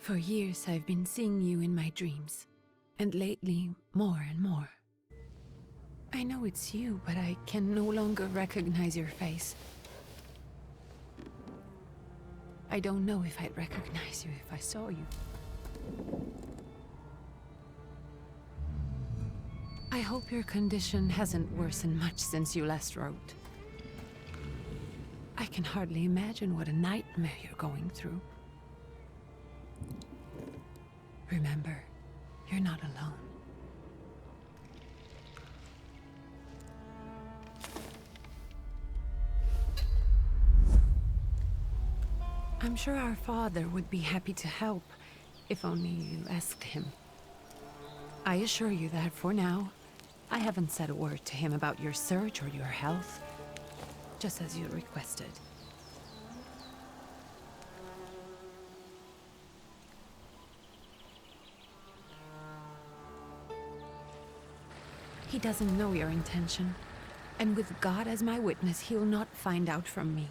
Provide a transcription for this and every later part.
For years I've been seeing you in my dreams, and lately more and more. I know it's you, but I can no longer recognize your face. I don't know if I'd recognize you if I saw you. I hope your condition hasn't worsened much since you last wrote. I can hardly imagine what a nightmare you're going through. Remember, you're not alone. I'm sure our father would be happy to help, if only you asked him. I assure you that for now, I haven't said a word to him about your search or your health, just as you requested. He doesn't know your intention, and with God as my witness, he'll not find out from me.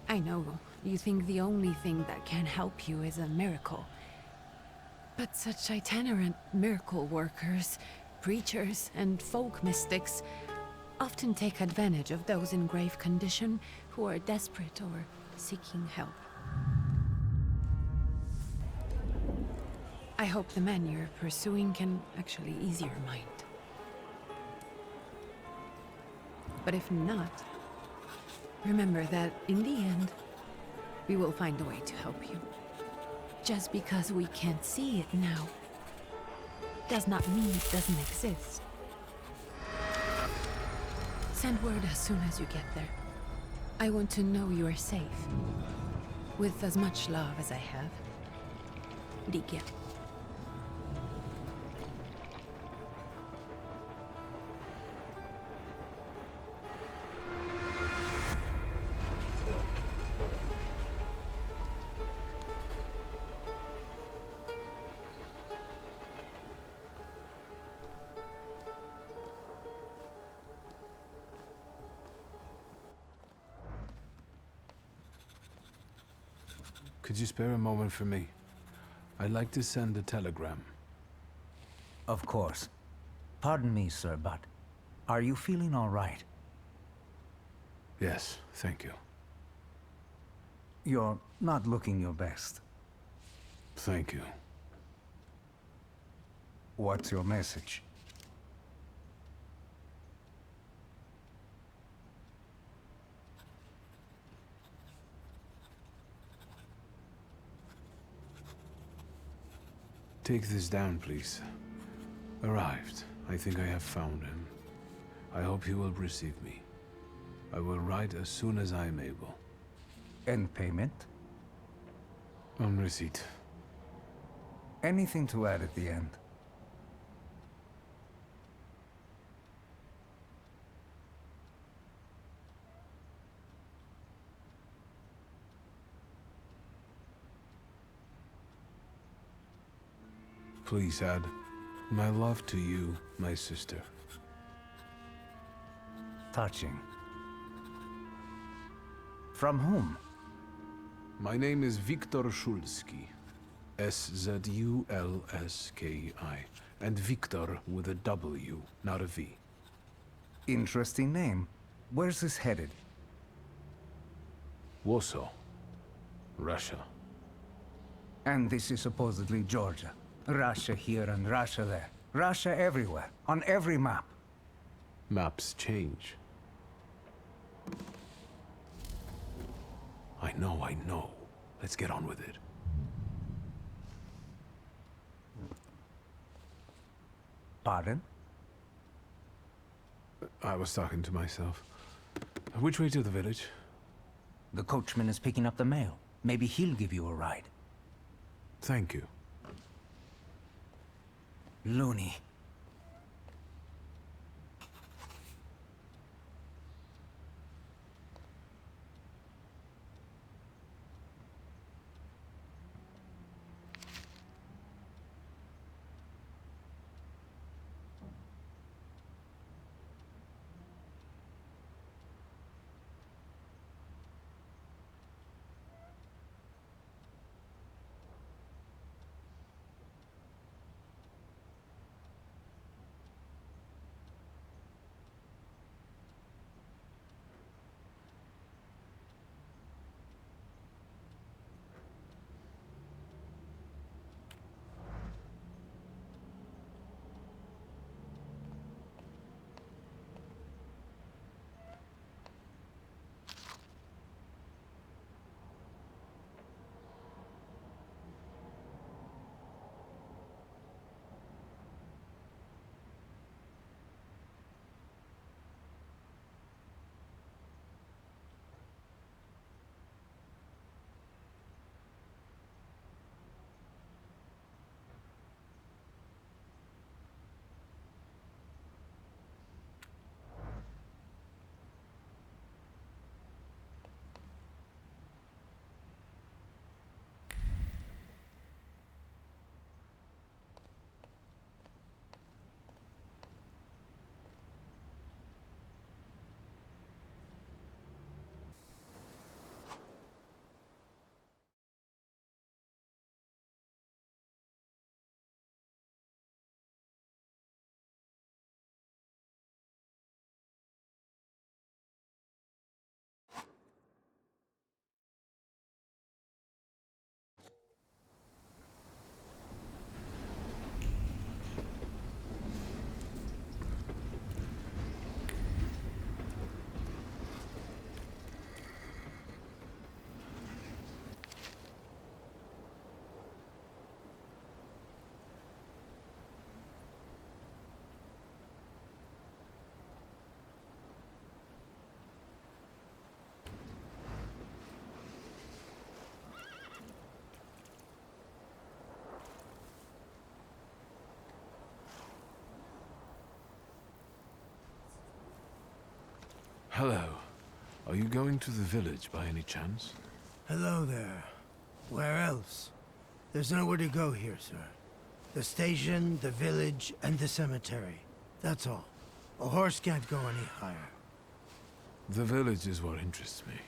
I know you think the only thing that can help you is a miracle. But such itinerant miracle workers, preachers, and folk mystics often take advantage of those in grave condition who are desperate or seeking help. I hope the man you're pursuing can actually ease your mind. But if not, remember that in the end, we will find a way to help you. Just because we can't see it now, does not mean it doesn't exist. Send word as soon as you get there. I want to know you are safe. With as much love as I have. Ligia. Could you spare a moment for me? I'd like to send a telegram. Of course. Pardon me, sir, but are you feeling all right? Yes, thank you. You're not looking your best. Thank you. What's your message? Take this down, please. Arrived. I think I have found him. I hope he will receive me. I will write as soon as I am able. And payment? On receipt. Anything to add at the end? Please add, my love to you, my sister. Touching. From whom? My name is Viktor Szulski. S-Z-U-L-S-K-I. And Viktor with a W, not a V. Interesting name. Where's this headed? Warsaw. Russia. And this is supposedly Georgia. Russia here and Russia there. Russia everywhere, on every map. Maps change. I know. Let's get on with it. Pardon? I was talking to myself. Which way to the village? The coachman is picking up the mail. Maybe he'll give you a ride. Thank you. Loony. Hello. Are you going to the village by any chance? Hello there. Where else? There's nowhere to go here, sir. The station, the village, and the cemetery. That's all. A horse can't go any higher. The village is what interests me.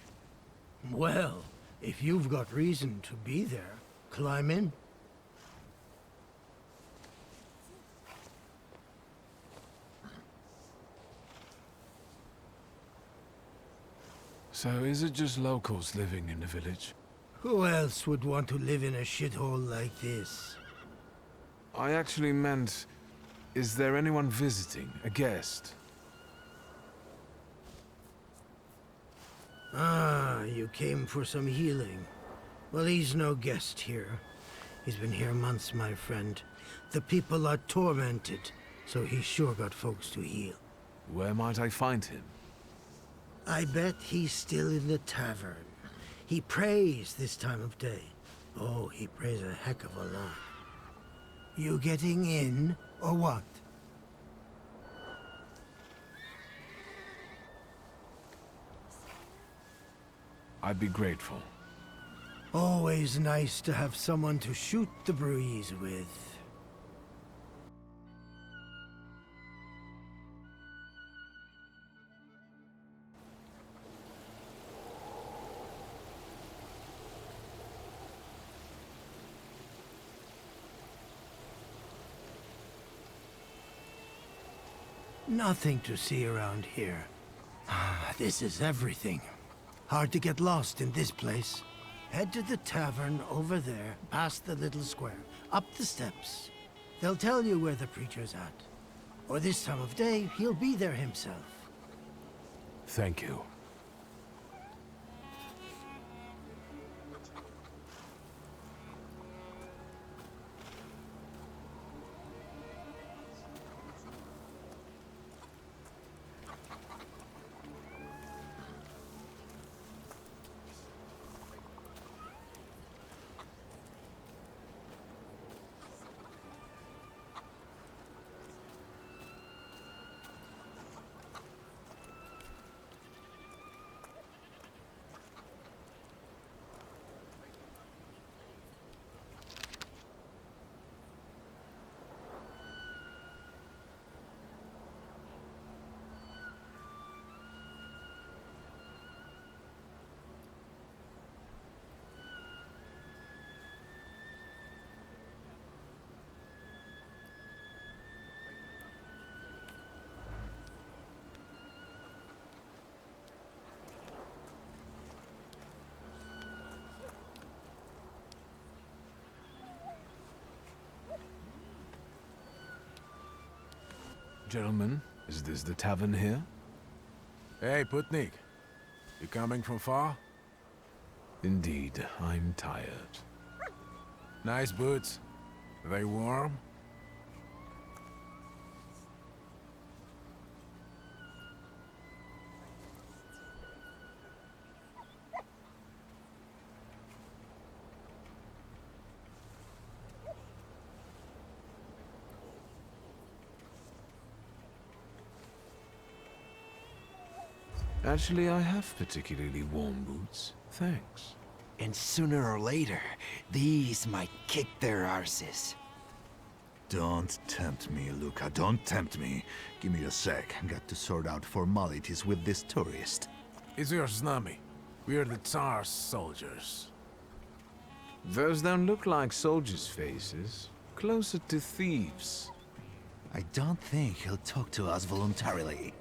Well, if you've got reason to be there, climb in. So is it just locals living in the village? Who else would want to live in a shithole like this? I actually meant, is there anyone visiting, a guest? Ah, you came for some healing. Well, he's no guest here. He's been here months, my friend. The people are tormented, so he's sure got folks to heal. Where might I find him? I bet he's still in the tavern. He prays this time of day. Oh, he prays a heck of a lot. You getting in, or what? I'd be grateful. Always nice to have someone to shoot the breeze with. Nothing to see around here. This is everything. Hard to get lost in this place. Head to the tavern over there, past the little square, up the steps. They'll tell you where the preacher's at. Or this time of day, he'll be there himself. Thank you. Gentlemen, is this the tavern here? Hey, Putnik. You coming from far? Indeed, I'm tired. Nice boots. Are they warm? Actually, I have particularly warm boots. Thanks. And sooner or later, these might kick their arses. Don't tempt me, Luca. Don't tempt me. Give me a sec. Got to sort out formalities with this tourist. It's your snummy. We're the Tsar's soldiers. Those don't look like soldiers' faces. Closer to thieves. I don't think he'll talk to us voluntarily.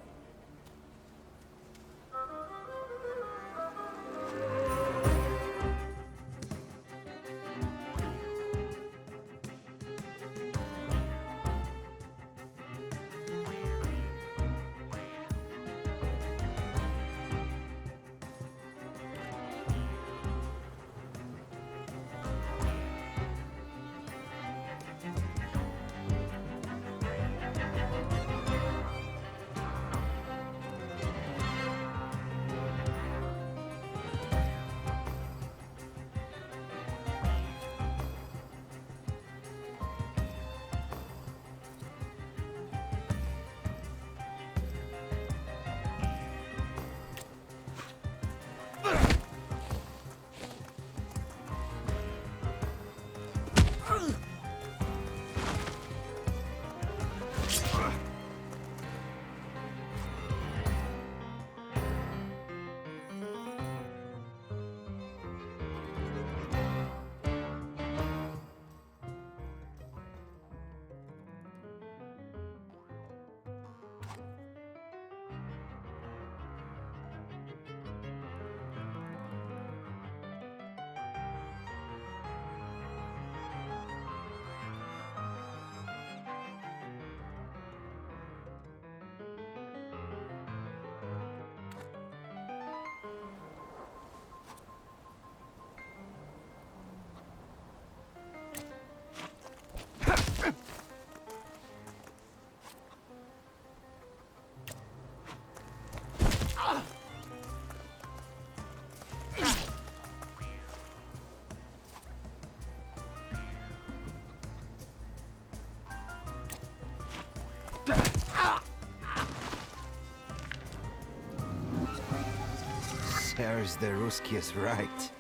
Serves the Ruskies right.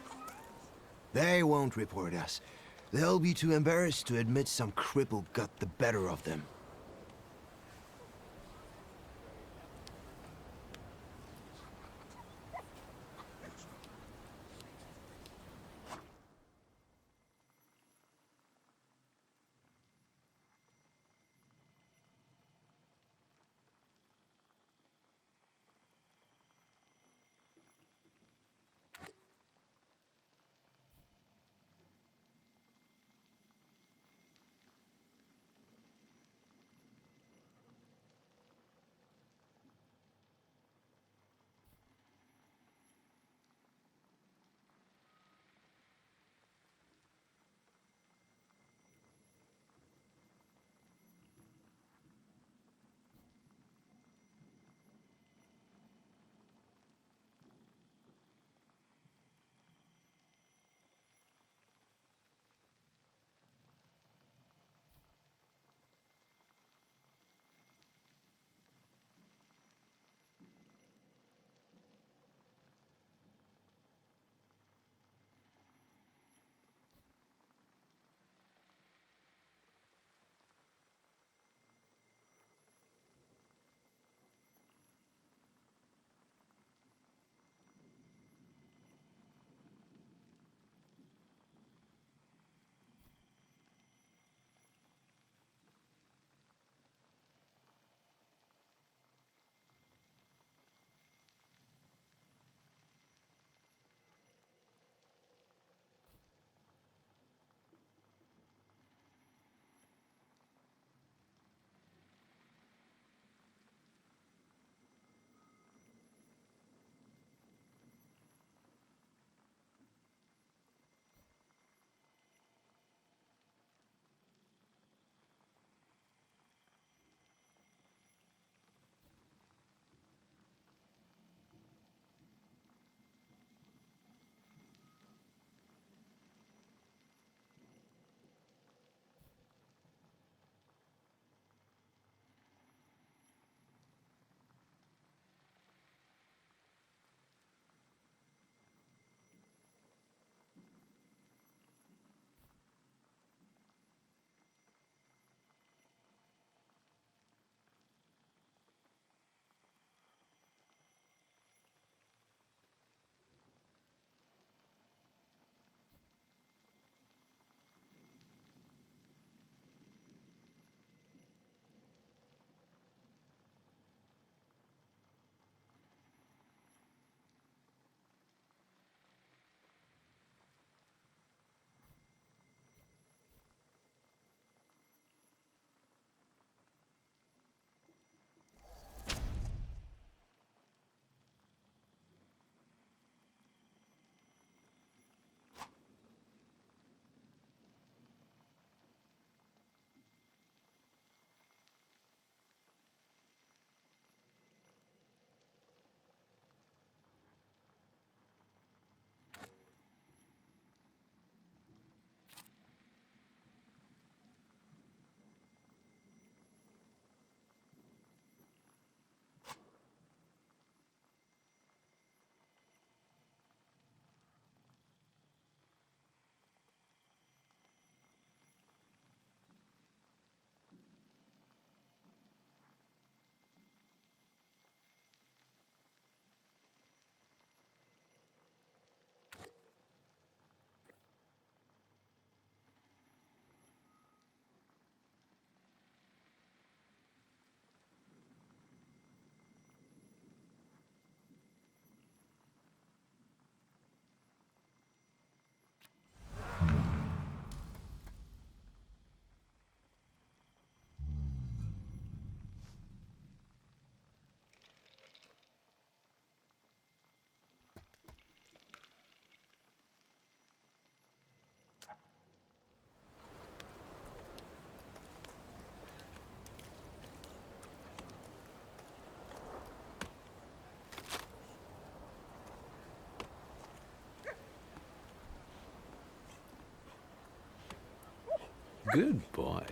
They won't report us. They'll be too embarrassed to admit some cripple got the better of them. Good boy.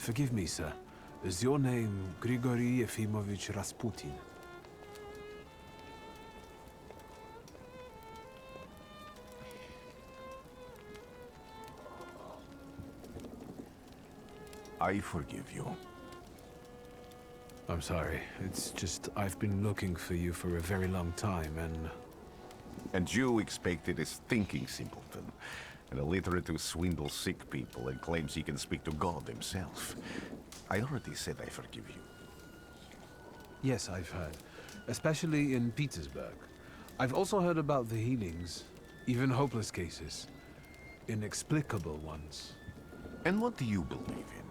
Forgive me, sir. Is your name Grigory Efimovich Rasputin? I forgive you. I'm sorry. It's just I've been looking for you for a very long time, and... And you expected a thinking simpleton, an illiterate who swindles sick people and claims he can speak to God himself. I already said I forgive you. Yes, I've heard. Especially in Petersburg. I've also heard about the healings, even hopeless cases. Inexplicable ones. And what do you believe in?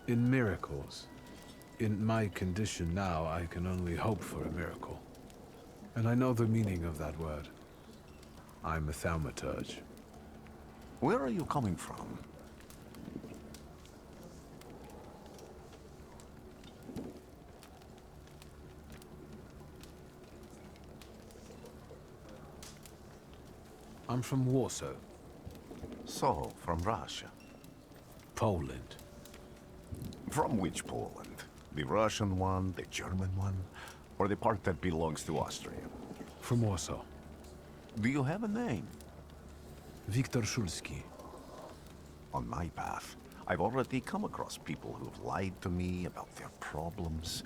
In miracles. In my condition now, I can only hope for a miracle. And I know the meaning of that word. I'm a Thaumaturge. Where are you coming from? I'm from Warsaw, So, from Russia. Poland. From which Poland? The Russian one, the German one, or the part that belongs to Austria? From Warsaw. Do you have a name? Viktor Szulski. On my path, I've already come across people who've lied to me about their problems,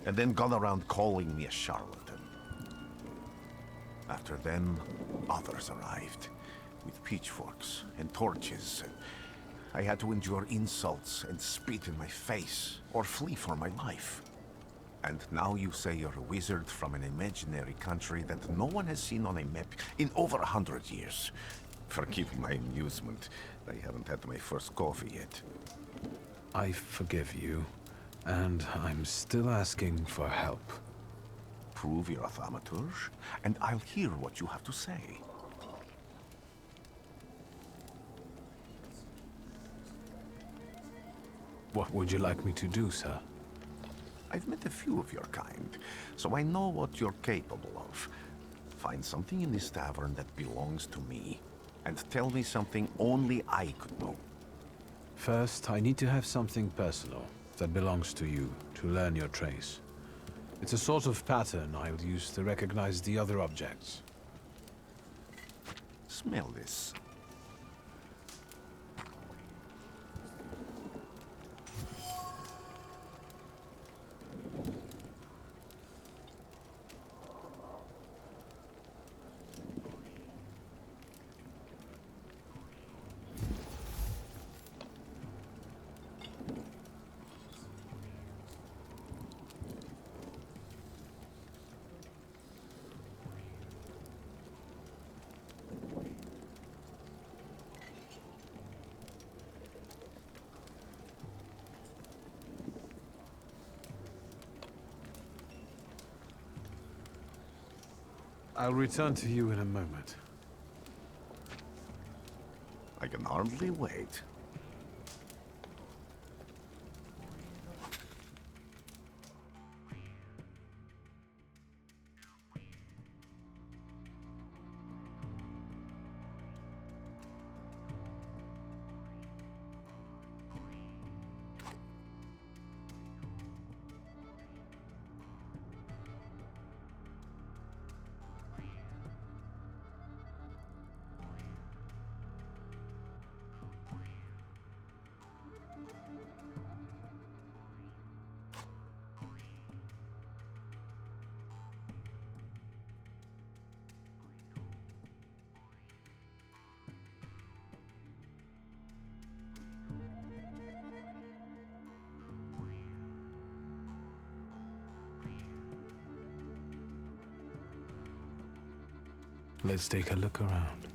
and then gone around calling me a charlatan. After them, others arrived, with pitchforks and torches, and I had to endure insults and spit in my face, or flee for my life. And now you say you're a wizard from an imaginary country that no one has seen on a map in over 100 years. Forgive my amusement. I haven't had my first coffee yet. I forgive you, and I'm still asking for help. Prove you're a Thaumaturge, and I'll hear what you have to say. What would you like me to do, sir? I've met a few of your kind, so I know what you're capable of. Find something in this tavern that belongs to me, and tell me something only I could know. First, I need to have something personal that belongs to you to learn your trace. It's a sort of pattern I'll use to recognize the other objects. Smell this. I'll return to you in a moment. I can hardly wait. Let's take a look around.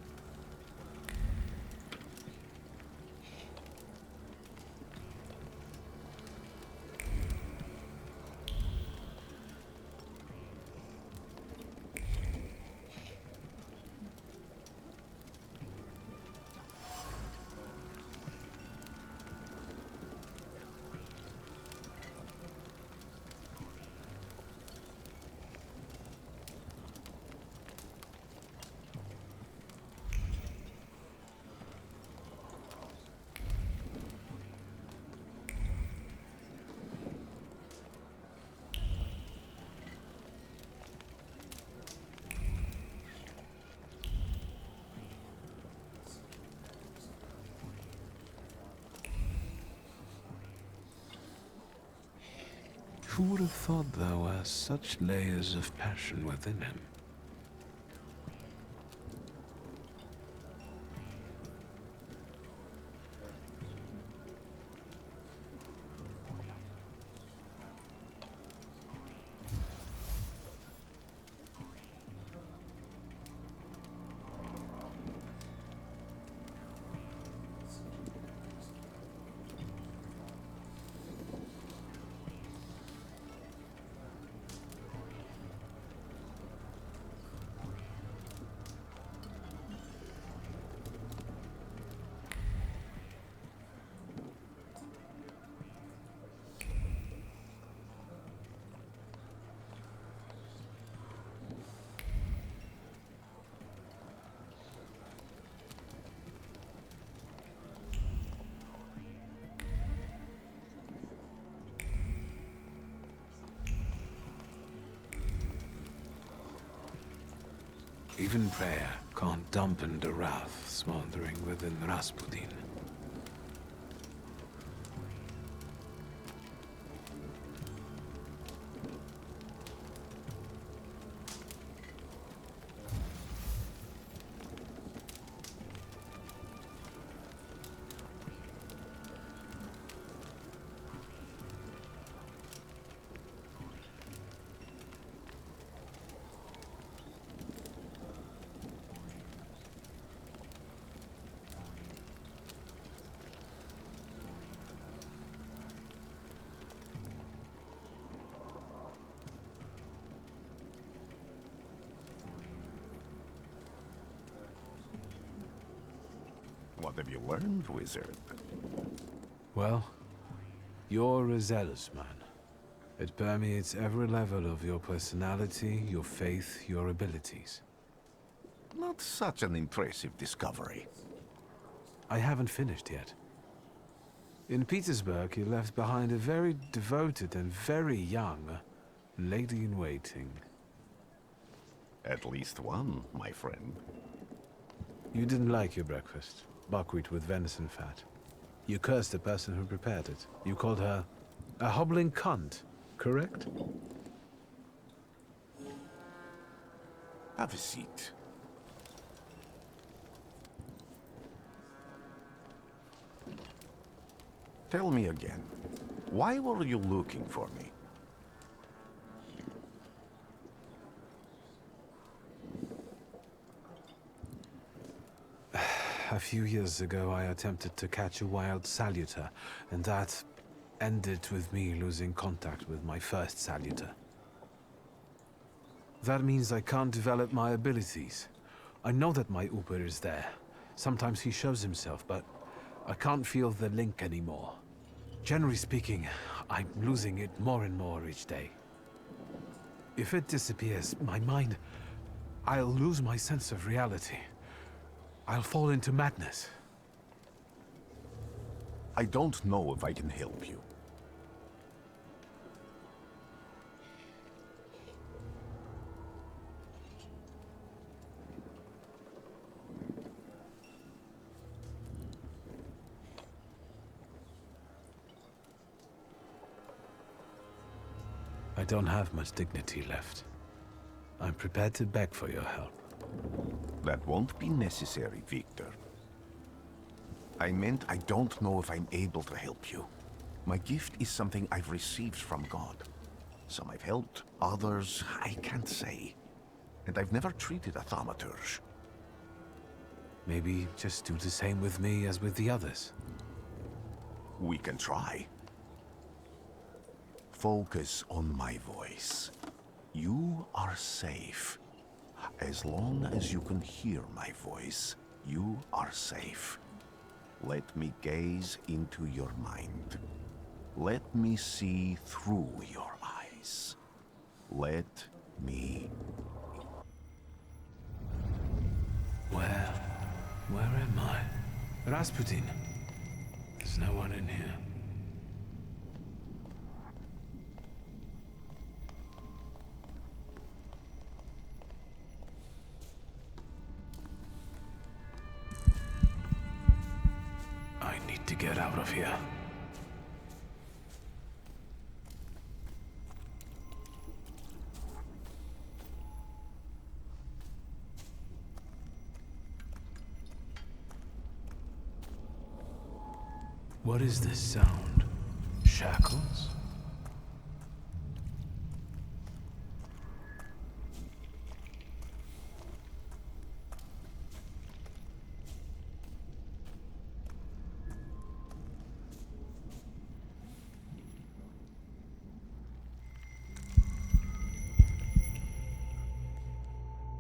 Who would have thought there were such layers of passion within him? Even prayer can't dampen the wrath smoldering within Rasputin. What have you learned, wizard? Well, you're a zealous man. It permeates every level of your personality, your faith, your abilities. Not such an impressive discovery. I haven't finished yet. In Petersburg, you left behind a very devoted and very young lady-in-waiting. At least one, my friend. You didn't like your breakfast. Buckwheat with venison fat. You cursed the person who prepared it. You called her a hobbling cunt, correct? Have a seat. Tell me again, why were you looking for me? A few years ago, I attempted to catch a wild saluter, and that ended with me losing contact with my first saluter. That means I can't develop my abilities. I know that my Uber is there. Sometimes he shows himself, but I can't feel the link anymore. Generally speaking, I'm losing it more and more each day. If it disappears, my mind, I'll lose my sense of reality. I'll fall into madness. I don't know if I can help you. I don't have much dignity left. I'm prepared to beg for your help. That won't be necessary, Victor. I meant I don't know if I'm able to help you. My gift is something I've received from God. Some I've helped, others I can't say. And I've never treated a Thaumaturge. Maybe just do the same with me as with the others. We can try. Focus on my voice. You are safe. As long as you can hear my voice, you are safe. Let me gaze into your mind. Let me see through your eyes. Let me... Where am I? Rasputin. There's no one in here. I need to get out of here. What is this sound? Shackles?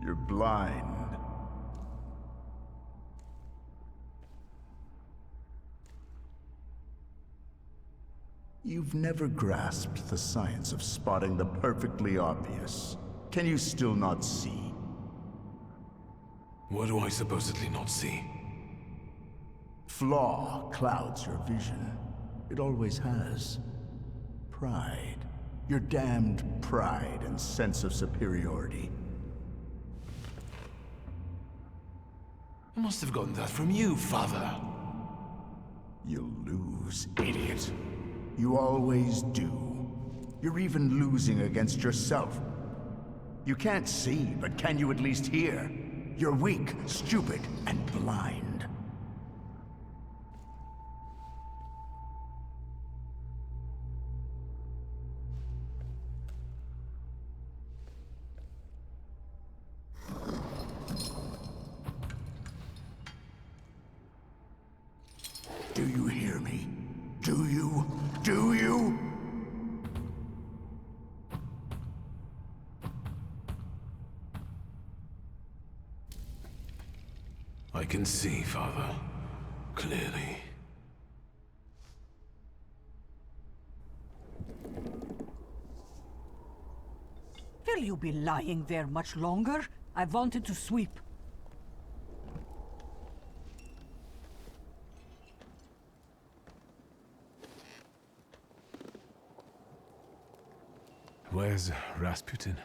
You're blind. You've never grasped the science of spotting the perfectly obvious. Can you still not see? What do I supposedly not see? Flaw clouds your vision. It always has. Pride. Your damned pride and sense of superiority. I must have gotten that from you, Father. You'll lose, idiot. You always do. You're even losing against yourself. You can't see, but can you at least hear? You're weak, stupid, and blind. Do you hear me? Do you? Do you? I can see, Father. Clearly. Will you be lying there much longer? I wanted to sweep. Where's Rasputin?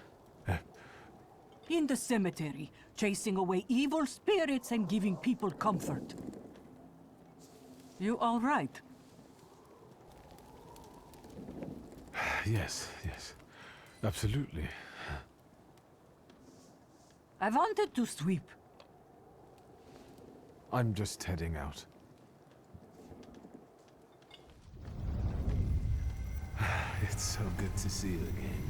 In the cemetery, chasing away evil spirits and giving people comfort. You all right? Yes, yes. Absolutely. I wanted to sweep. I'm just heading out. It's so good to see you again.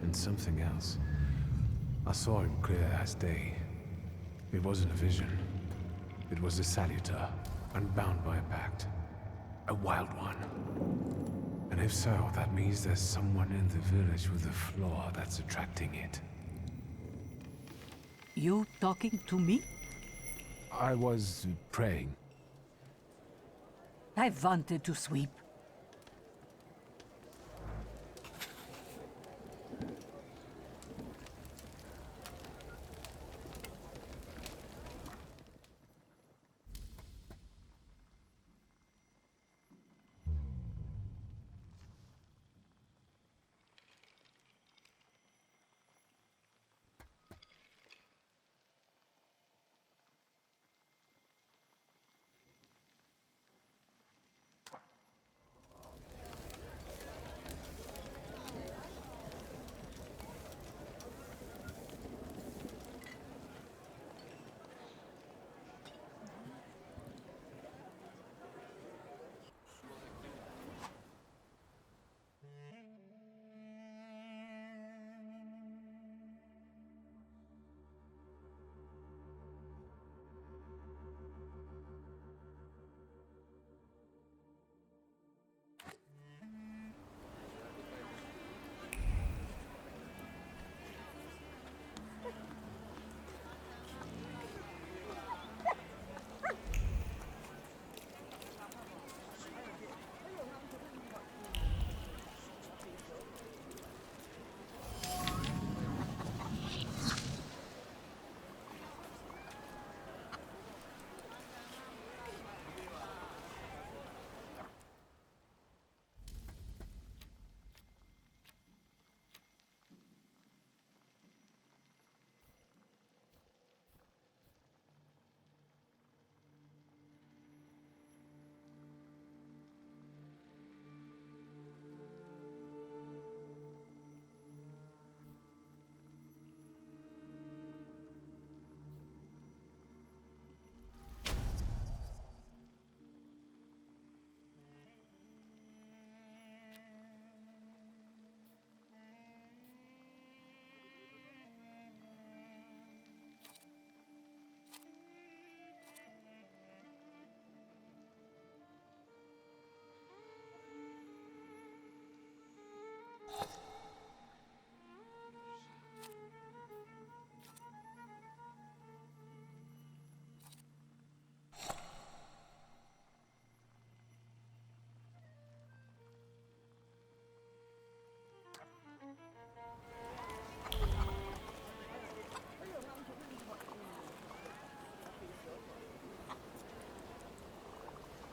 And something else. I saw him clear as day. It wasn't a vision. It was a saluter, unbound by a pact. A wild one. And if so, that means there's someone in the village with a flaw that's attracting it. You talking to me? I was praying. I wanted to sweep.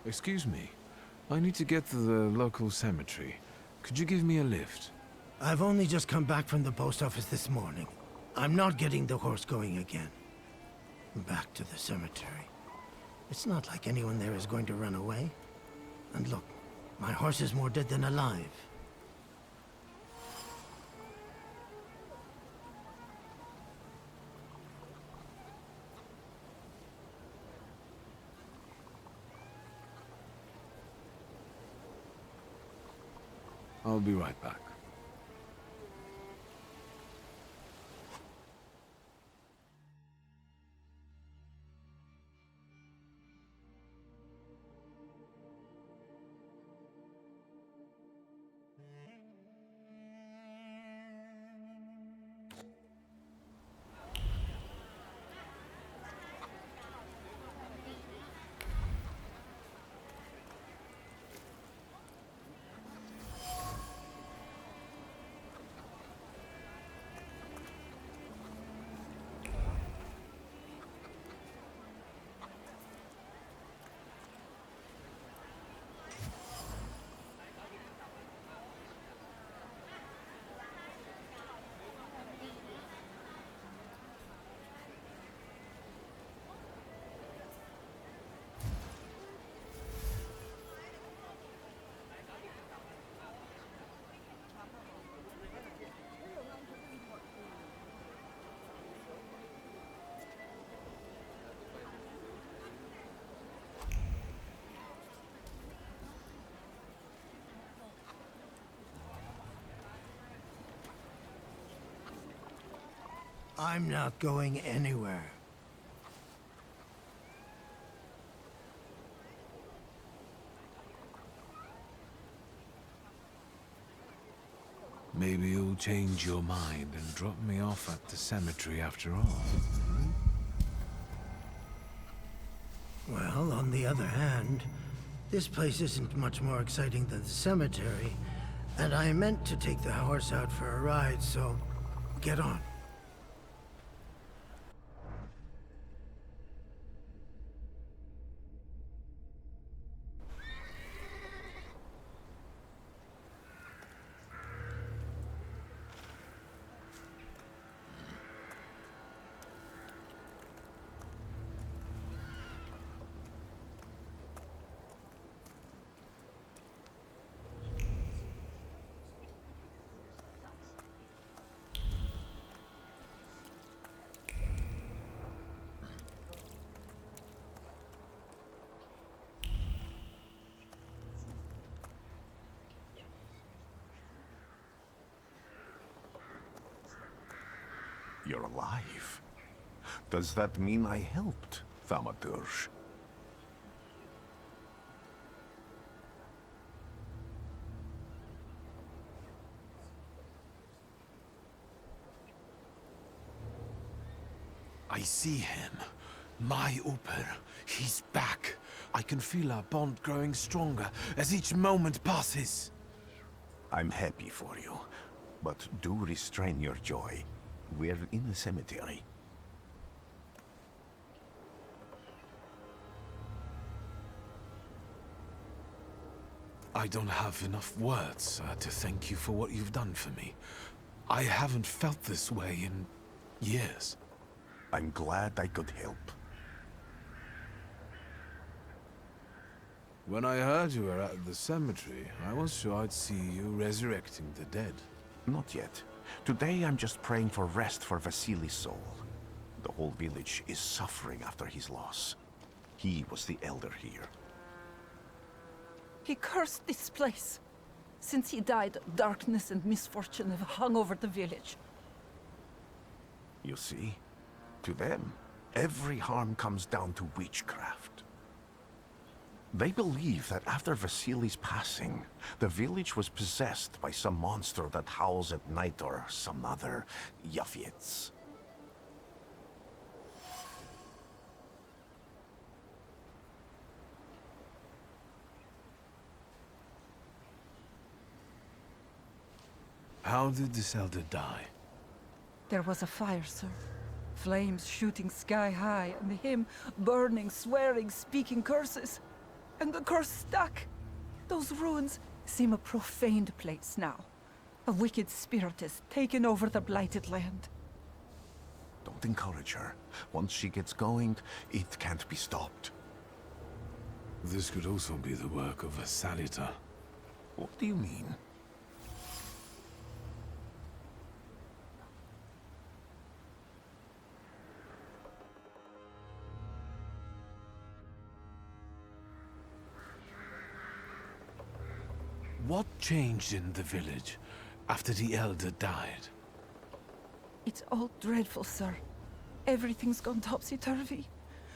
Excuse me. I need to get to the local cemetery. Could you give me a lift? I've only just come back from the post office this morning. I'm not getting the horse going again. Back to the cemetery. It's not like anyone there is going to run away. And look, my horse is more dead than alive. I'll be right back. I'm not going anywhere. Maybe you'll change your mind and drop me off at the cemetery after all. Well, on the other hand, this place isn't much more exciting than the cemetery, and I meant to take the horse out for a ride, so get on. You're alive. Does that mean I helped, Thaumaturge? I see him. My Uper. He's back. I can feel our bond growing stronger as each moment passes. I'm happy for you, but do restrain your joy. We're in the cemetery. I don't have enough words to thank you for what you've done for me. I haven't felt this way in years. I'm glad I could help. When I heard you were at the cemetery, I was sure I'd see you resurrecting the dead. Not yet. Today I'm just praying for rest for Vasily's soul. The whole village is suffering after his loss. He was the elder here. He cursed this place. Since he died, darkness and misfortune have hung over the village. You see? To them, every harm comes down to witchcraft. They believe that after Vasily's passing, the village was possessed by some monster that howls at night or some other Yafiets. How did this elder die? There was a fire, sir. Flames shooting sky high, and him burning, swearing, speaking curses. and the curse stuck. Those ruins seem a profaned place now. A wicked spirit has taken over the blighted land. Don't encourage her. Once she gets going, it can't be stopped. This could also be the work of a Salita. What do you mean? What changed in the village after the Elder died? It's all dreadful, sir. Everything's gone topsy-turvy.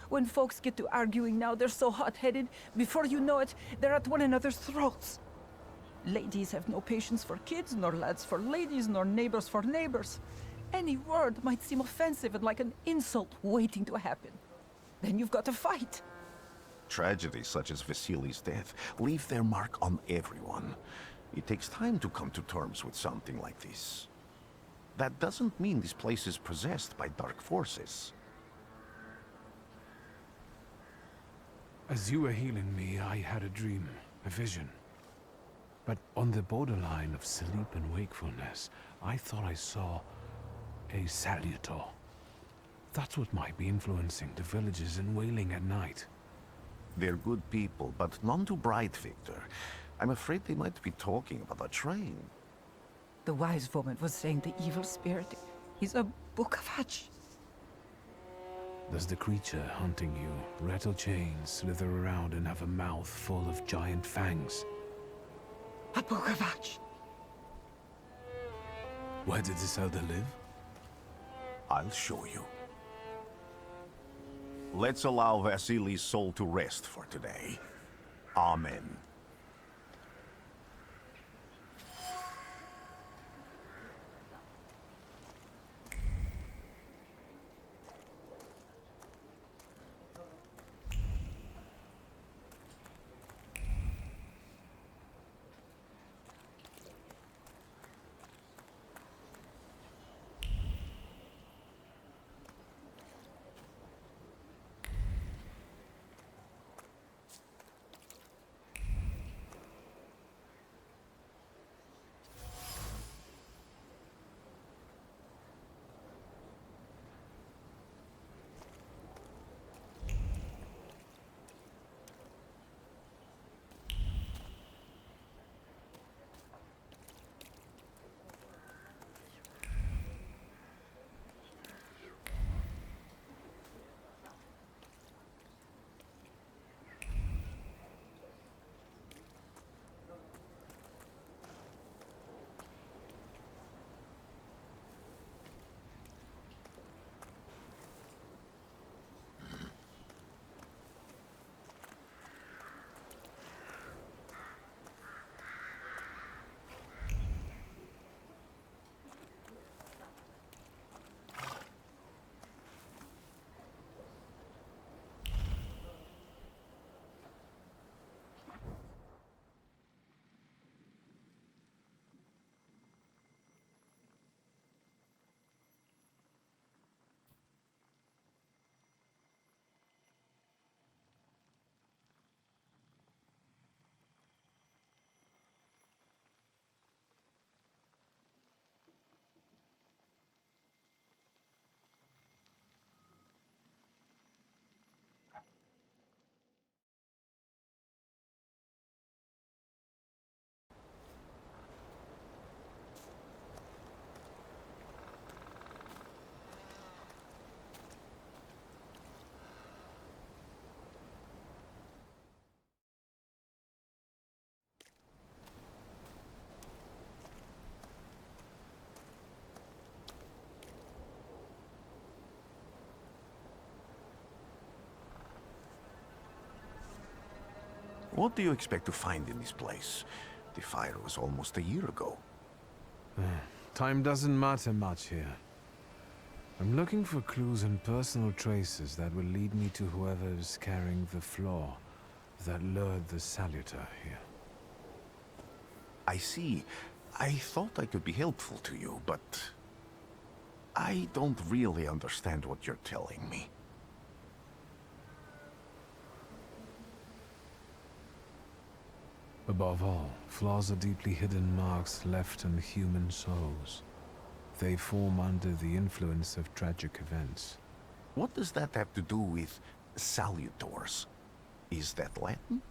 When folks get to arguing now, they're so hot-headed, before you know it, they're at one another's throats. Ladies have no patience for kids, nor lads for ladies, nor neighbors for neighbors. Any word might seem offensive and like an insult waiting to happen. Then you've got to fight. Tragedies such as Vasili's death leave their mark on everyone. It takes time to come to terms with something like this. That doesn't mean this place is possessed by dark forces. As you were healing me, I had a dream, a vision. But on the borderline of sleep and wakefulness, I thought I saw a Salutor. That's what might be influencing the villagers in Wailing at night. They're good people, but none too bright, Victor. I'm afraid they might be talking about a train. The wise woman was saying the evil spirit is a Bukavach. Does the creature hunting you rattle chains, slither around, and have a mouth full of giant fangs? A Bukavach. Where did this elder live? I'll show you. Let's allow Vasili's soul to rest for today. Amen. What do you expect to find in this place? The fire was almost a year ago. Time doesn't matter much here. I'm looking for clues and personal traces that will lead me to whoever's carrying the flaw that lured the Salutor here. I see. I thought I could be helpful to you, but I don't really understand what you're telling me. Above all, flaws are deeply hidden marks left on human souls. They form under the influence of tragic events. What does that have to do with salutors? Is that Latin?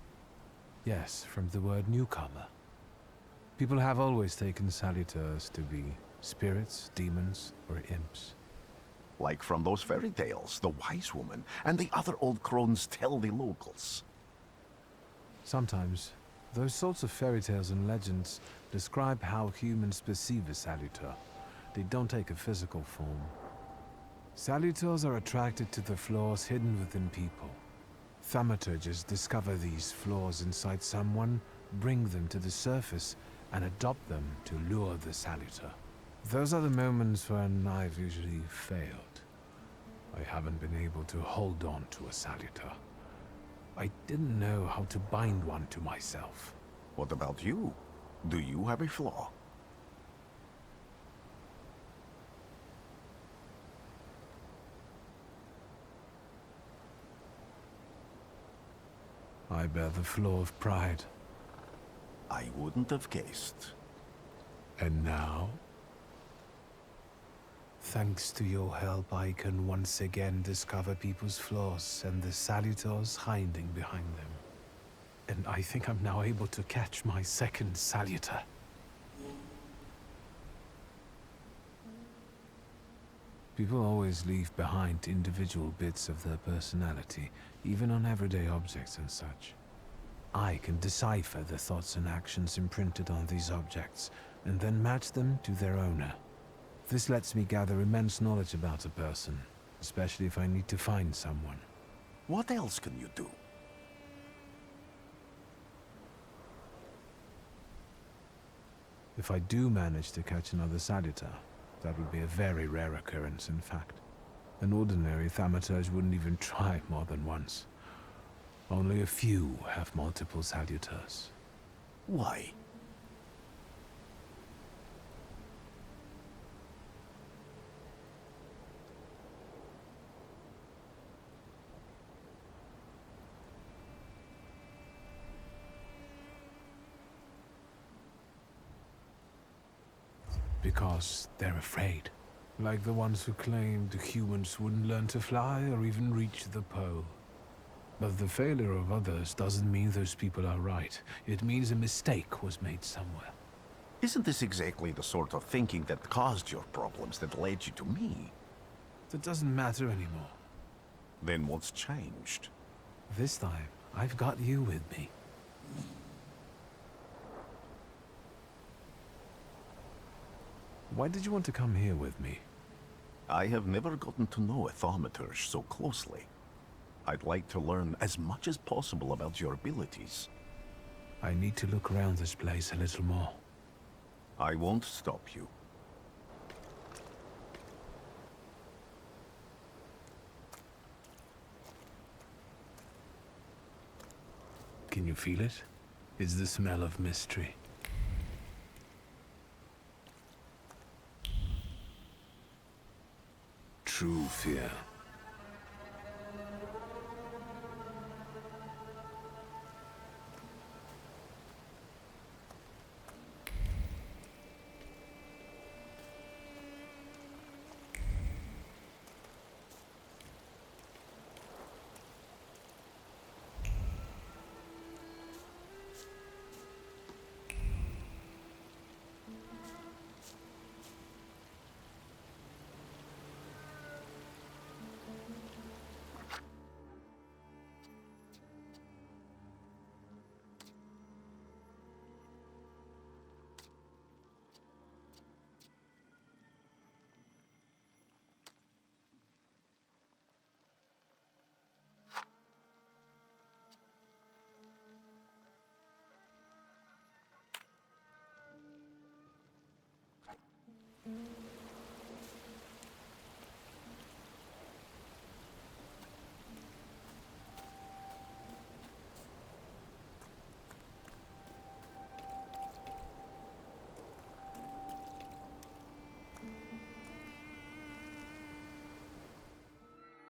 Yes, from the word newcomer. People have always taken salutors to be spirits, demons, or imps. Like from those fairy tales, the wise woman and the other old crones tell the locals. Sometimes, those sorts of fairy tales and legends describe how humans perceive a salutor. They don't take a physical form. Salutors are attracted to the flaws hidden within people. Thaumaturges discover these flaws inside someone, bring them to the surface, and adopt them to lure the salutor. Those are the moments when I've usually failed. I haven't been able to hold on to a salutor. I didn't know how to bind one to myself. What about you? Do you have a flaw? I bear the flaw of pride. I wouldn't have guessed. And now? Thanks to your help, I can once again discover people's flaws and the salutors hiding behind them. And I think I'm now able to catch my second salutor. People always leave behind individual bits of their personality, even on everyday objects and such. I can decipher the thoughts and actions imprinted on these objects, and then match them to their owner. This lets me gather immense knowledge about a person, especially if I need to find someone. What else can you do? If I do manage to catch another salutor, that would be a very rare occurrence, in fact. An ordinary Thaumaturge wouldn't even try more than once. Only a few have multiple salutors. Why? Because they're afraid. Like the ones who claimed humans wouldn't learn to fly or even reach the pole. But the failure of others doesn't mean those people are right. It means a mistake was made somewhere. Isn't this exactly the sort of thinking that caused your problems that led you to me? That doesn't matter anymore. Then what's changed? This time, I've got you with me. Why did you want to come here with me? I have never gotten to know a Thaumaturge so closely. I'd like to learn as much as possible about your abilities. I need to look around this place a little more. I won't stop you. Can you feel it? It's the smell of mystery. True fear